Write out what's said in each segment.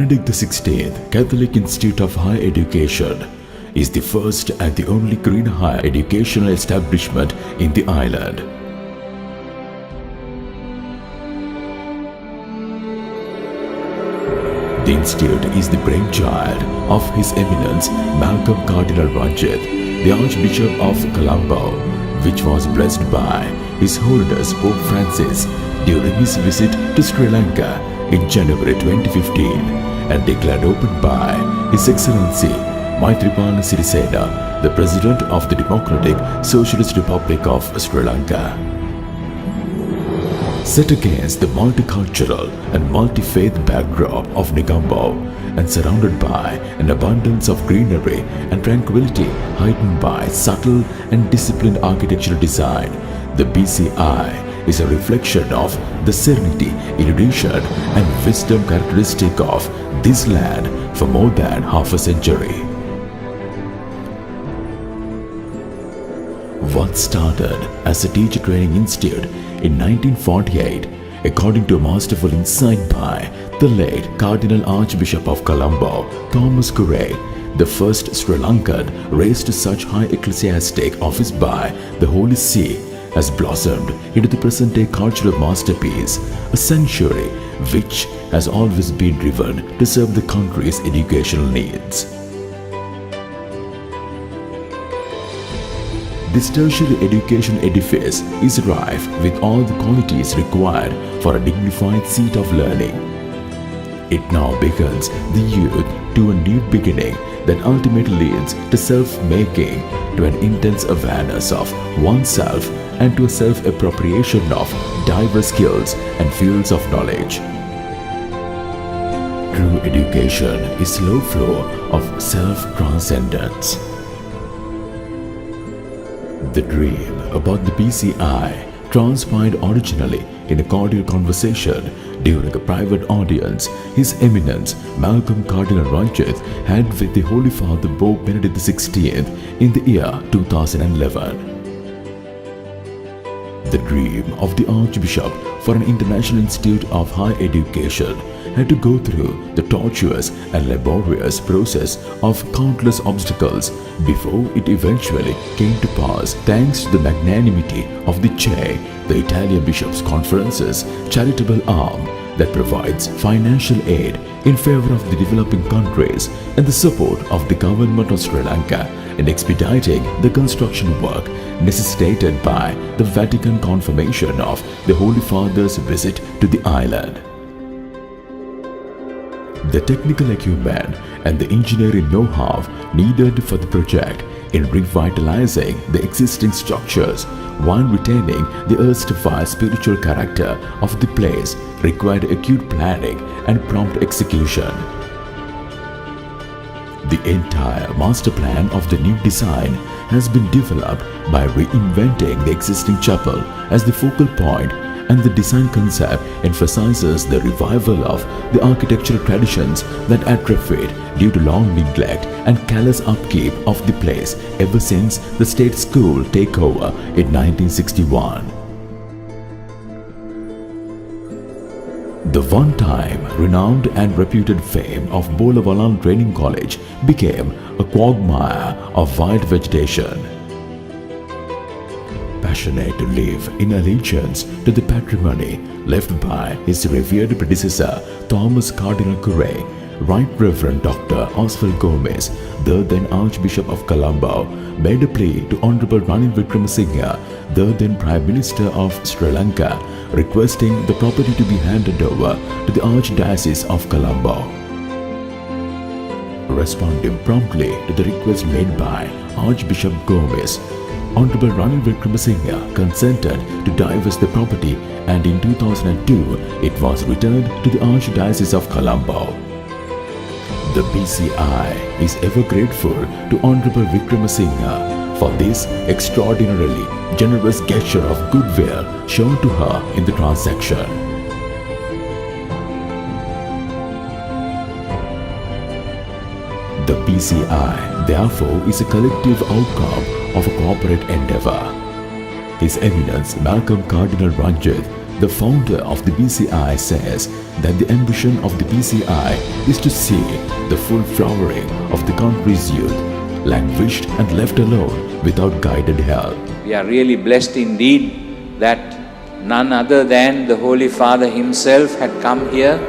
Benedict XVI Catholic Institute of Higher Education is the first and the only green higher educational establishment in the island. The institute is the brainchild of His Eminence Malcolm Cardinal Ranjith, the Archbishop of Colombo, which was blessed by His Holiness Pope Francis during his visit to Sri Lanka in January 2015 and declared open by His Excellency Maithripala Sirisena, the President of the Democratic Socialist Republic of Sri Lanka. Set against the multicultural and multi-faith backdrop of Negombo and surrounded by an abundance of greenery and tranquility heightened by subtle and disciplined architectural design, the BCI is a reflection of the serenity, erudition and wisdom characteristic of this land for more than half a century. What started as a teacher training institute in 1948, according to a masterful insight by the late Cardinal Archbishop of Colombo, Thomas Curray, the first Sri Lankan raised to such high ecclesiastic office by the Holy See, has blossomed into the present-day cultural masterpiece, a sanctuary which has always been driven to serve the country's educational needs. This tertiary education edifice is rife with all the qualities required for a dignified seat of learning. It now beckons the youth to a new beginning that ultimately leads to self-making, to an intense awareness of oneself and to a self-appropriation of diverse skills and fields of knowledge. True education is slow flow of self-transcendence. The dream about the BCI transpired originally in a cordial conversation during a private audience His Eminence Malcolm Cardinal Ranjith had with the Holy Father Pope Benedict XVI in the year 2011. The dream of the Archbishop for an international institute of higher education had to go through the tortuous and laborious process of countless obstacles before it eventually came to pass thanks to the magnanimity of the CHE, the Italian Bishops' Conference's charitable arm that provides financial aid in favor of the developing countries and the support of the government of Sri Lanka in expediting the construction work necessitated by the Vatican confirmation of the Holy Father's visit to the island. The technical acumen and the engineering know-how needed for the project in revitalizing the existing structures while retaining the erstwhile spiritual character of the place required acute planning and prompt execution. The entire master plan of the new design has been developed by reinventing the existing chapel as the focal point, and the design concept emphasizes the revival of the architectural traditions that atrophied due to long neglect and callous upkeep of the place ever since the state school takeover in 1961. The one-time renowned and reputed fame of Bolavalan Training College became a quagmire of wild vegetation. Passionate to live in allegiance to the patrimony left by his revered predecessor Thomas Cardinal Curray, Right Reverend Dr. Oswald Gomez, the then Archbishop of Colombo, made a plea to Honorable Ranil Wickremesinghe, the then Prime Minister of Sri Lanka, requesting the property to be handed over to the Archdiocese of Colombo. Responding promptly to the request made by Archbishop Gomez, Honorable Ranil Wickremesinghe consented to divest the property, and in 2002 it was returned to the Archdiocese of Colombo. The BCI is ever grateful to Honorable Wickremesinghe for this extraordinarily generous gesture of goodwill shown to her in the transaction. The BCI, therefore, is a collective outcome of a corporate endeavor. His Eminence Malcolm Cardinal Ranjith, the founder of the BCI, says that the ambition of the BCI is to see the full flowering of the country's youth, languished and left alone without guided help. We are really blessed indeed that none other than the Holy Father himself had come here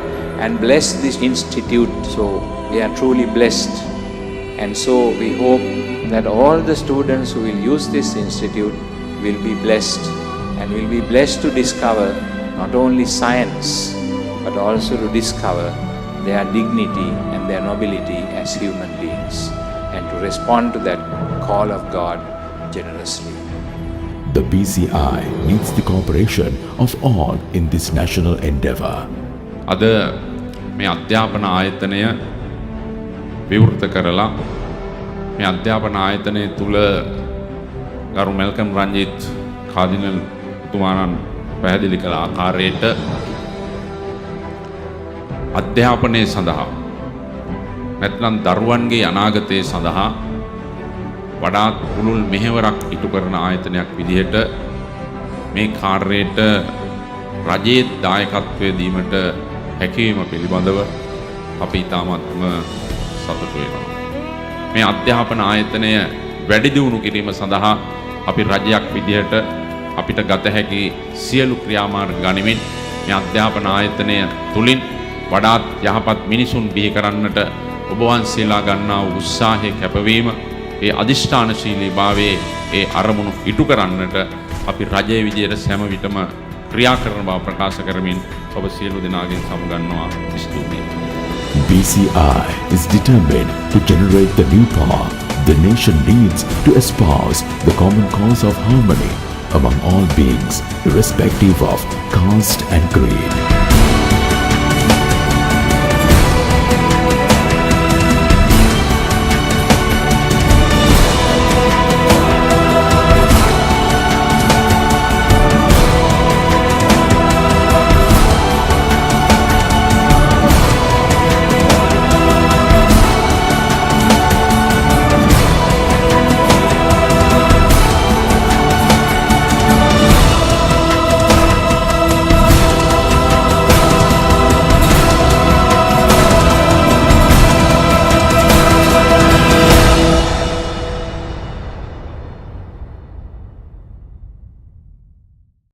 and blessed this institute. So we are truly blessed. And so we hope that all the students who will use this institute will be blessed, and will be blessed to discover not only science but also to discover their dignity and their nobility as human beings, and to respond to that call of God generously. The BCI needs the cooperation of all in this national endeavor. අද මේ අධ්‍යාපන ආයතනය විවෘත කරලා මේ අධ්‍යාපන ආයතනය තුල ගරු මෙල්කම් රංජිත් කාදිනල් තුමාණන් පැහැදිලි කළ ආකාරයට අධ්‍යාපනයේ සඳහා නැත්නම් දරුවන්ගේ අනාගතය සඳහා වඩාත් පුළුල් මෙහෙවරක් ඉටු කරන ආයතනයක් විදිහට මේ කාර්යයට රජයේ දායකත්වය දීමට හැකියීම පිළිබඳව අපි ඉතාමත්ම සතුටු වෙනවා. මේ අධ්‍යාපන ආයතනය වැඩි දියුණු කිරීම සඳහා අපි රජයක් විදිහට අපිට ගත හැකි සියලු ක්‍රියාමාර්ග ගනිමින් මේ අධ්‍යාපන ආයතනය තුලින් වඩාත් යහපත් මිනිසුන් බිහි කරන්නට ඔබ වහන්සේලා ගන්නා වූ උත්සාහය කැපවීම, ඒ අදිෂ්ඨානශීලීභාවයේ ඒ අරමුණු ඉටු කරන්නට අපි රජයේ විදියට සෑම විටම ක්‍රියා කරන බව ප්‍රකාශ කරමින් ඔබ සියලු දෙනාගෙන් සමුගන්නවා. ස්තුතියි. BCI is determined to generate the new path the nation needs to espouse the common cause of harmony among all beings, irrespective of caste and creed.